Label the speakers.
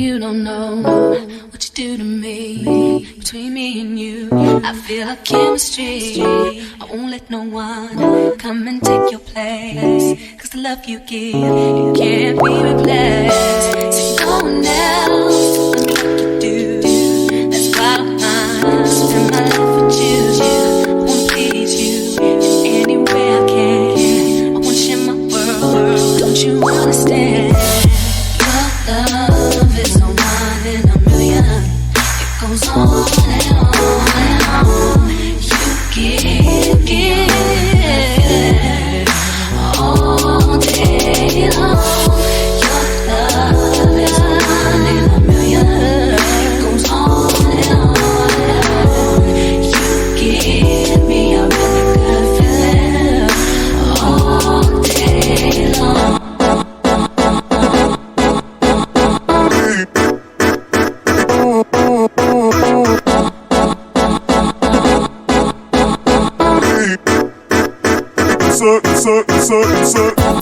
Speaker 1: you don't know what you do to me. Between me and you, I feel a chemistry. I won't let no one come and take your place. Cause the love you give, it can't be replaced. See, no one else will love me like you do. That's why I spend my life with you. I wanna please you in any way I can. I wanna share my world, don't you understand? Your love is a one in a million. It goes on and on and on. You give all day long. Your love is a one in a million. It goes on and on and on. You give me a really good feeling all day long.
Speaker 2: Suck.